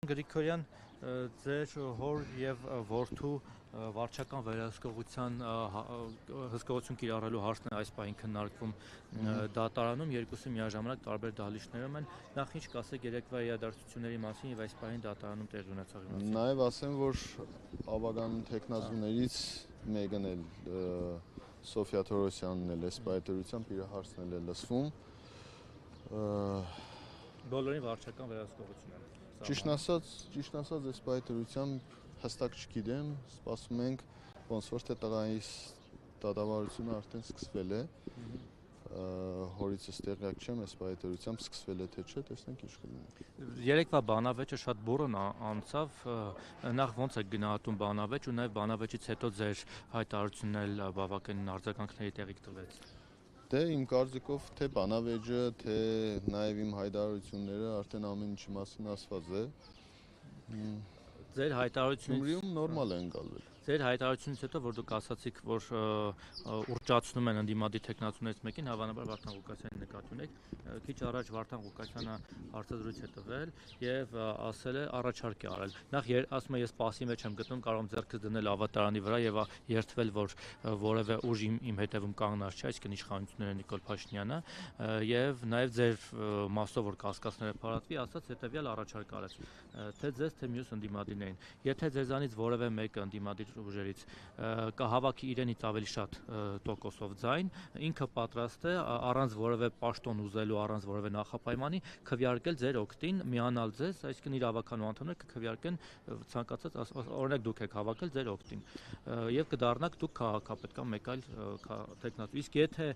Գրիգորյան, ձեր հոր եւ որդու վարչական վերահսկողության հսկողություն կիրառելու հարցն է այս պահին քննարկվում դատարանում, երկուսը միաժամանակ տարբեր դահլիճներում են, նախ ինչ կասեք երեկվա իրադարձությունների մասին եւ այս պահին դատարանում տեղի ունեցողի մասին։ Նաեւ ասեմ, որ ավագան տեխնազուներից մեկն էլ Սոֆիա Թորոսյանն էլ այս պայթերությամբ իր հարցն էլ է լսվում։ Բոլորին վարչական վերահսկողություն է։ Ճիշտ ասած, այս պայթերությամբ հստակ չգիտեմ, սպասում ենք, ոնց որ թե տղայիս դատավարությունը արդեն սկսվել է։ Հորիցս տեղյակ չեմ, այս պայթերությամբ սկսվել է թե չէ, տեսնենք ինչ կլինի։ Երեկվա բանավեճը շատ բուռն անցավ, նախ ոնց է գնահատում բանավեճ ու նաև բանավեճից հետո ձեր հայտարարությունն էլ բավականին արձագանքների տեղիք տվեց։ Դե իմ կարծիքով թե բանավեճը, թե նաև իմ հայտարարությունները արդեն ամեն ինչի մասին ասված է։ Ձեր հայտարարությունից Գյումրիում նորմալ է ընկալվել։ Ձեր հայտարարությունից հետո, որ դուք ասացիք, որ ուռճացնում են ընդդիմադիր տեխնացուներից մեկին, հավանաբար Վարդան Ղուկասյանին նկատի ունեք, քիչ առաջ Վարդան Ղուկասյանը հարցազրույց է տվել եւ ասել է առաջարկ է արել։ Նախ ասում է ես սպասի մեջ եմ գտնում, կարող եմ ձեռքս դնել ավատարանի վրա եւ երթվել, որ որևէ ուժ իմ հետևում կանգնած չէ, այսինքն իշխանությունները Նիկոլ Փաշինյանը եւ նաեւ ձեր մասով որ կասկածները փարատվի, ասաց հետեւյալ առաջարկ արեց, թե ձեզ թե մյուս ընդդիմադիրներին։ Եթե ձեզանից որևէ մեկը ընդդիմադիր ուժերից կհավաքի իրենից ավելի շատ տոկոսով ձայն, ինքը պատրաստ է առանց որևէ պաշտոն ուզելու, առանց որևէ նախապայմանի քվեարկել ձեր օգտին, միանալ ձեզ, այսինքն իր հավաքանու անդամները կքվեարկեն ցանկացած, օրինակ դուք եք հավաքել ձեր օգտին եւ կդառնաք դուք քաղաքապետ կամ մեկ այլ տեխնատու։ Իսկ եթե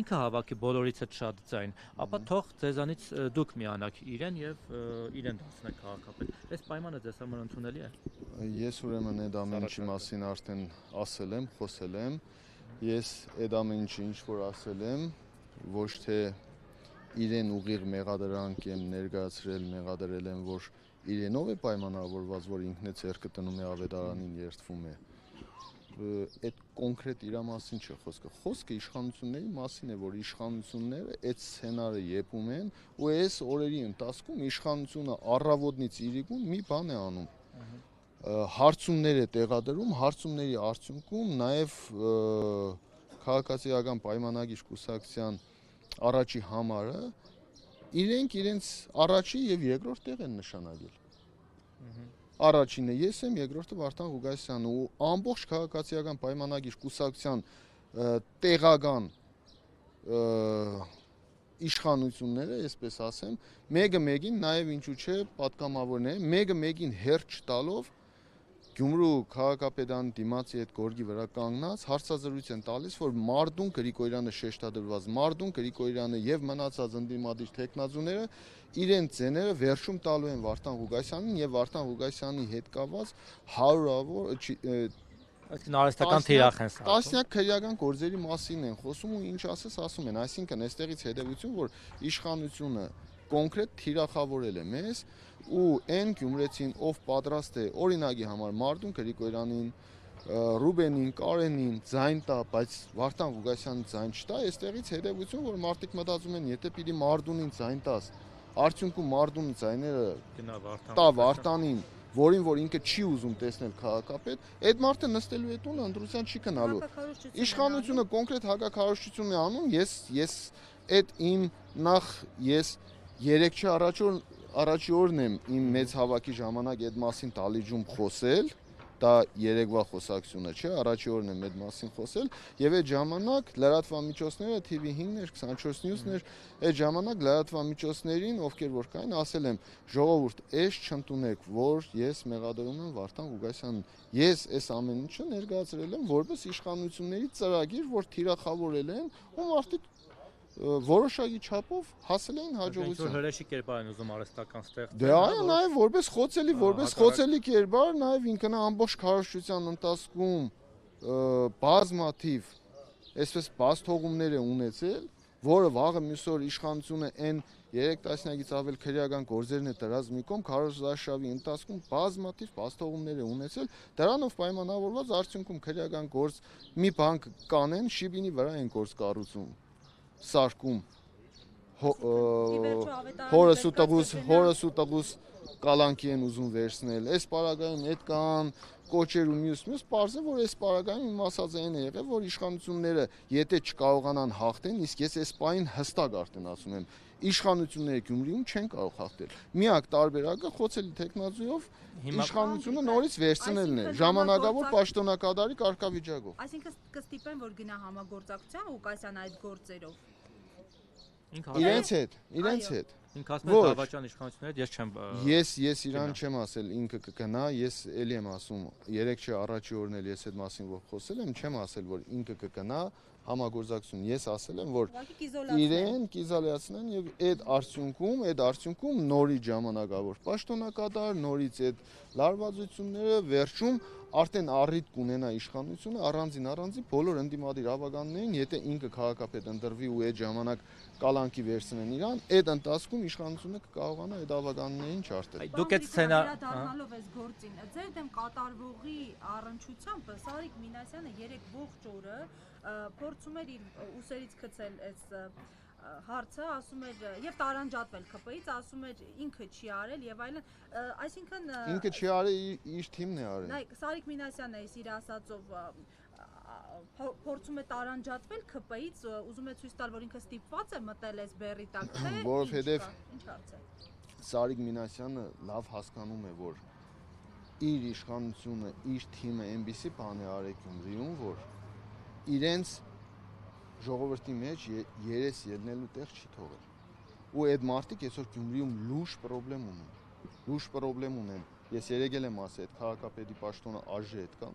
ինքը հավաքի բոլորից հետ շատ ձայն, ապա թող ձեզանից դուք միանաք իրեն եւ իրեն դարձնեք քաղաքապետ։ Այս պայմանը ձեզ համար ընդունելի է։ Ես ուրեմն այդ ամեն ինչի մասին արդեն ասել եմ, խոսել եմ։ Ես այդ ամեն ինչը ինչ որ ասել եմ, ոչ թե իրեն ուղիղ մեղադրանք եմ ներկայացրել, մեղադրել եմ, որ իրենով է պայմանավորված, որ ինքն է ձեռքը տնում է ավետարանին երդվում է։ Այդ կոնկրետ իր մասին չէ խոսքը։ Խոսքը իշխանությունների մասին է, որ իշխանությունները այդ սցենարը եպում են ու այս օրերի ընթացքում իշխանությունը առավոտից իրիկուն մի բան է անում։ Հարցումներ է տեղադրում, հարցումների արդյունքում նաև քաղաքացիական պայմանագիր կուսակցության առաջի համարը իրենց առաջի եւ երկրորդ տեղ են նշանակել։ Առաջինը ես եմ, երկրորդը Վարդան Ղուկասյանը ու ամբողջ քաղաքացիական պայմանագիր կուսակցության տեղական իշխանությունները, այսպես ասեմ, մեկը մեկին նաև ինչու՞ չէ պատգամավորներ, մեկը մեկին հերթ չտալով Գյումրու քաղաքապետարանի դիմացի այդ գորգի վրա կանգնած հարցազրույց են տալիս, որ Մարդուն Գրիգորյանը շեշտադրված Մարդուն Գրիգորյանը եւ մնացած ընդդիմադիր տեխնազուները իրենց ձեները վերջում տալու են Վարդան Ղուկասյանին եւ Վարդան Ղուկասյանի հետ կապված հարյուրավոր այսինքն արհեստական թիրախ են սա։ Տասնյակ քրեական գործերի մասին են խոսում ու ինչ ասես ասում են, այսինքն այստեղից հետևություն, որ իշխանությունը կոնկրետ թիրախավորել է մեզ ու այն գյումրեցին, ով պատրաստ է օրինակի համար Մարդուն Գրիգորյանին, Ռուբենին, Կարենին ձայն տա, բայց Վարդան Ղուկասյանին ձայն չտա, այստեղից հետևություն, որ մարդիկ մտածում են, եթե պիտի Մարդունին ձայն տաս, արդյունքում Մարդունի ձայները տա Վարդանին, որին որ ինքը չի ուզում տեսնել քաղաքապետ, այդ մարդը նստելու է տունը ընտրության չի գնալու։ Իշխանությունը կոնկրետ հակակարողություն է անում, ես այդ իմ նախ ես 3 առաջի օրն եմ իմ մեծ հավաքի ժամանակ այդ մասին դալիճում խոսել, դա երեկվա խոսակցությունը չէ, առաջի օրն եմ այդ մասին խոսել եւ այդ ժամանակ լրատվամիջոցները TV5-ներ, 24 News-ներ, այդ ժամանակ լրատվամիջոցներին, ովքեր որ կային, ասել եմ ժողովուրդ, այս չընդունեք, որ ես մեղադրում եմ Վարդան Ղուկասյանին։ Ես այս ամեն ինչը ներկայացրել եմ որպես իշխանությունների ծրագիր, որ թիրախավորել են ու մարդիկ որոշակի չափով հասել էին հաջողության։ Հրեշի կերպար են ուզում արհեստական ստեղծել։ Դե այո, նաև որպես խոցելի կերպար, նաև ինքն ամբողջ քարոզչության ընթացքում բազմաթիվ այսպես բացթողումներ է ունեցել, որը վաղը մյուս օր իշխանությունը այն 3 տասնյակից ավել քրեական գործերն է դրած մի կողմ, քարոզարշավի ընթացքում բազմաթիվ բացթողումներ է ունեցել, դրանով պայմանավորված արդյունքում քրեական գործ մի բան կանեն, շիբինի վրա են գործ կառուցում։ Սարկում հորս ու տղուս կալանքի են ուզում վերցնել, այս պարագայում այդ կան կոչեր ու մյուս, պարզ է, որ այս պարագայում իմ ասած այն է եղել, որ իշխանությունները եթե չկարողանան հաղթեն, իսկ ես այս պահին հստակ արդեն ասում եմ, իշխանությունները Գյումրիում չեն կարող հաղթել։ Միակ տարբերակը խոցելի տեխնազույով իշխանությունը նորից վերցնելն է, ժամանակավոր պաշտոնակատարի կարգավիճակով։ Այսինքն կստիպեն, որ գնա համագործակցության Ղուկասյանը այդ գործերով։ Իրենց հետ։ Ինքը ասում է դավաճան իշխանությունները ես չեմ Ես իրան չեմ ասել ինքը կգնա, ես էլի եմ ասում, երեք չէ առաջի օրն էլ ես այդ մասին որ խոսել եմ, չեմ ասել որ ինքը կգնա համագործակցություն, ես ասել եմ որ իրեն կիզոլացնեն եւ այդ արդյունքում նորից ժամանակավոր պաշտոնակատար, նորից այդ լարվածությունները վերջում արդեն առիթ կունենա իշխանությունը առանձին բոլոր ընդդիմադիր ավականներին, եթե ինքը քաղաքապետ ընտրվի ու այդ ժամանակ կալանքի վերցնեն իրան, այդ ընթացքում իշխանությունը կկարողանա այդ ավականներին չարտել։ Դուք այդ սցենար դառնալով այս գործին, ձեր դեմ կատարվողի առնչությամբ Սարիկ Մինասյանը 3 ողջ օրը փորձում էր իր ուսերից գցել այս հարցը, ասում էր եւ տարանջատվել ԿՊ-ից, ասում էր ինքը չի արել եւ այլն, այսինքն ինքը չի արել, իր թիմն է արել։ Նայ, Սարիկ Մինասյանն է իր ասածով փորձում է տարանջատվել ԿՊ-ից, ուզում է ցույց տալ, որ ինքը ստիպված է մտել այս բեռի տակ, թե որովհետեւ ինչ հարց է։ Սարիկ Մինասյանը լավ հասկանում է, որ իր իշխանությունը, իր թիմը այնպիսի բան է արել Գյումրիում, որ իրենց ժողովրդի մեջ երես ելնելու տեղ չի թողել։ Ու այդ մարդիկ այսօր Գյումրիում լուրջ պրոբլեմ ունեն։ Ես երեկ եմ ասել, այդ քաղաքապետի պաշտոնը ԱԺ հետ կա։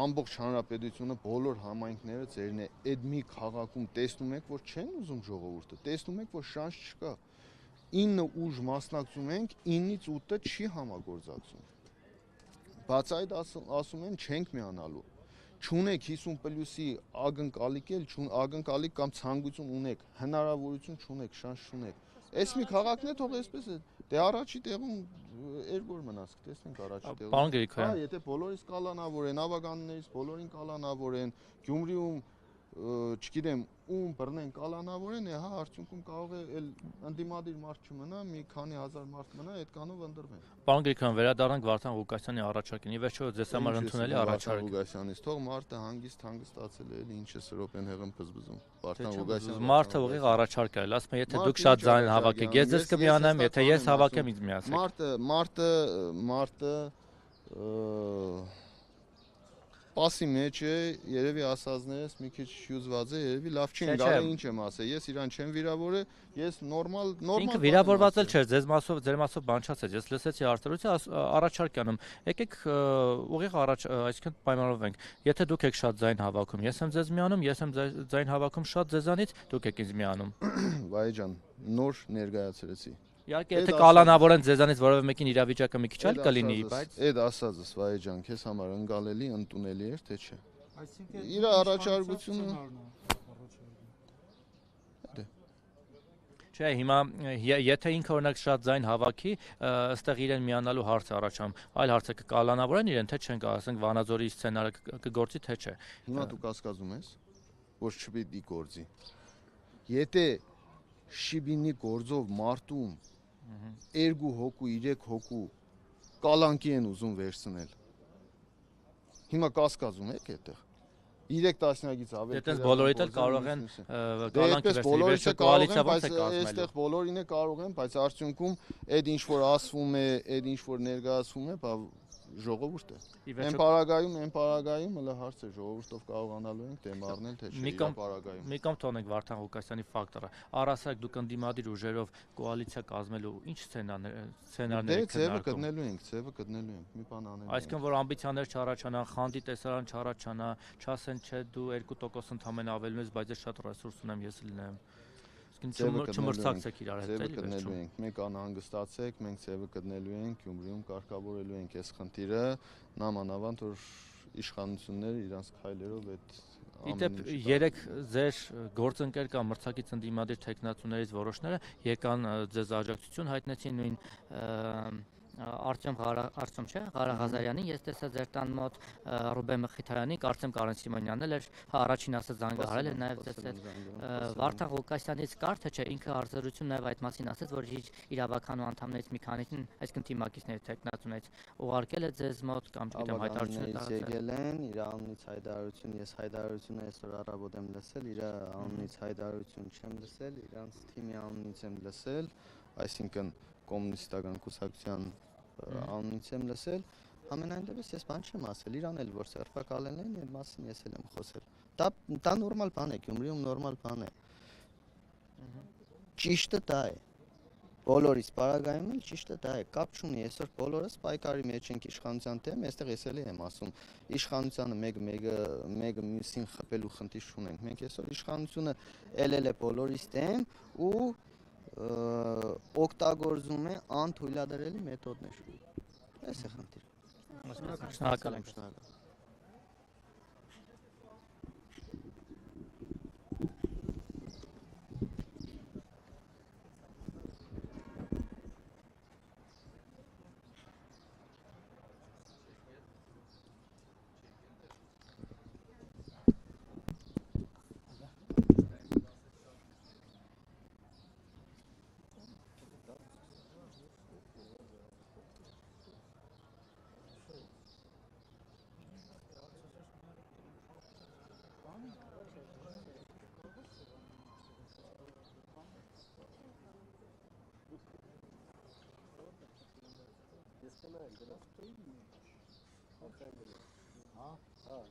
Ամբողջ հանրապետությունը, բոլոր համայնքները ձերն է, այդ մի քաղաքում տեսնում եք, որ չեն ուզում ժողովուրդը, տեսնում եք, որ շանս չկա։ 9 ուժ մասնակցում ենք, 9-ից 8-ը չի համագործակցում։ Բաց այդ ասում են չենք միանալու։ Չունեք 50+-ի ակնկալիք կամ ցանկություն ունեք, հնարավորություն չունեք, շանս չունեք։ Այս մի քաղաքն է թող այսպես է։ Դե առաջի տեղում երկու օր մնաց, տեսնենք առաջի տեղում։ Պարոն Գրիգորյան, եթե բոլորից կալանավորեն, ավականներից բոլորին կալանավորեն, Գյումրիում չգիտեմ ում բռնեն կալանավորեն, հա արդյունքում կարող է էլ ընդդիմադիր մարդ չմնա, մի քանի հազար մարդ մնա, այդքանով ընտրվեն։ Պարոն Գրիգորյան, վերադառնանք Վարդան Ղուկասյանի առաջարկին։ Ի վերջո ձեզ համար ընդունելի առաջարկ։ Ղուկասյանից թող մարդը հանգստացել է, ինչ է Սրոպեն հեղին բզբզում։ Վարդան Ղուկասյանը մարդը ուղիղ առաջարկ արել, ասում է, եթե դուք շատ ձայն հավաքեք, ես ձեզ կմիանամ, եթե ես հավաքեմ, ինձ միացեք։ Մարդը Պասի մեջ է, երևի ասածներս մի քիչ հյուզված է, երևի լավ չի գալի, ինչ եմ ասել, ես իրան չեմ վիրավորել, ես նորմալ ինքը վիրավորված էլ չէր, ձեր մասով բան չասեց, ես լսեցի արտադրության առաջարկ անում, եկեք ուղիղ առաջ, այսինքն պայմանավորվենք, եթե դուք եք շատ ձայն հավաքում, ես եմ ձեզ միանում, ես եմ ձայն հավաքում շատ ձեզանից, դուք եք ինձ միանում։ Վայ ջան, նոր ներկայացրեցի։ Իհարկե, եթե կալանավորեն ձեզանից որևէ մեկին իրավիճակը մի քիչ այլ կլինի, բայց այդ ասածս վայ ջան, քեզ համար ընկալելի, ընդունելի էր, թե չէ։ Այսինքն իր առաջարկությունը Չէ, հիմա եթե ինքը օրինակ շատ ձայն հավաքի, ըստեղ իրեն միանալու հարց առաջանում, այլ հարցը կկալանավորեն իրեն, թե չեն կա, ասենք Վանաձորի սցենարը կգործի, թե չէ։ Հիմա դու կասկածում ես, որ չպիտի գործի։ Եթե շիբինի գործով մարտում 2 հոգու, 3 հոգու կալանքի են ուզում վերցնել։ Հիմա կասկածում եք այդտեղ։ 3 տասնյակից ավել։ Դες բոլորիդ էլ կարող են կալանքի վերցնել, վերջը կոալիցիա ոնց է կազմել։ Այստեղ բոլորին է կարող են, բայց արդյունքում այդ ինչ որ ասվում է, այդ ինչ որ ներկայացվում է, ժողովուրդ է։ Այն պարագայում հələ հարց է ժողովուրդով կարողանալու ենք դեմ առնել թե չէ պարագայում։ Մի կողմ թողնենք Վարդան Ղուկասյանի ֆակտորը։ Առասարակ դուք ընդդիմադիր ուժերով կոալիցիա կազմելու ինչ սցենարներ եք քննարկում։ Ձևը գտնելու ենք, մի բան անելու։ Այսինքն որ ամբիցիաներ չառաջանան, խանդի տեսարան չառաջանա, չասեն չէ դու 2% ընդամենը ավելին ես, բայց ես շատ ռեսուրս ունեմ, ես լինեմ։ Չմրցակցեք իրար հետ, էլի գտնելու ենք։ Մենք անհանգստացեք, մենք ձևը գտնելու ենք, Գյումրիում կարգավորելու ենք այս խնդիրը, նամանավանդ որ իշխանությունները իրանց քայլերով այդ Իդեպ 3 ձեր գործընկեր կամ մրցակից ընդդիմադիր տեխնացուներից որոշները եկան ձեզ աջակցություն հայտնեցին նույն Արտյոմ չէ, Ղարաղազարյանին, ես տեսա ձեր տան մոտ Ռուբեն Մխիթարյանին, կարծեմ Կարեն Սիմոնյանն էլ էր, առաջին ասած զանգահարել է նաև տեսել։ Վարդան Ղուկասյանից կար թե չէ, ինքը արձրություն նաև այդ մասին ասաց, որ իր իրավականու անդամներից մի քանիսին, այսինքն թիմակիցներից տեխնացուներից ուղարկել է ձեզ մոտ կամ չգիտեմ հայտարարություն եկել են, իր անունից հայտարարություն, ես հայտարարությունը այսօր առավոտ եմ լսել, իր անունից հայտարարություն չեմ լսել, իրանց թիմի անունից եմ լսել, այսինքն կոմունիստական կուսակցության անունից եմ լսել, ամենայն դեպս ես բան չեմ ասել, իրան էլ որ սերտակալեն են, այդ մասին ես էլ եմ խոսել։ Դա նորմալ բան է, Գյումրիում նորմալ բան է։ Ճիշտը դա է։ Բոլորիս պարագայում էլ ճիշտը դա է, կապ չունի, այսօր բոլորս պայքարի մեջ ենք իշխանության դեմ, այստեղ ես էլի եմ ասում, իշխանությանը մեկը մյուսին խփելու խնդիր չունենք, մենք այսօր իշխանությունը ելել է բոլորիս դեմ ու օգտագործում է անթույլատրելի մեթոդներ, այս է խնդիրը։ Շնորհակալ ենք։ हाँ, हाँ,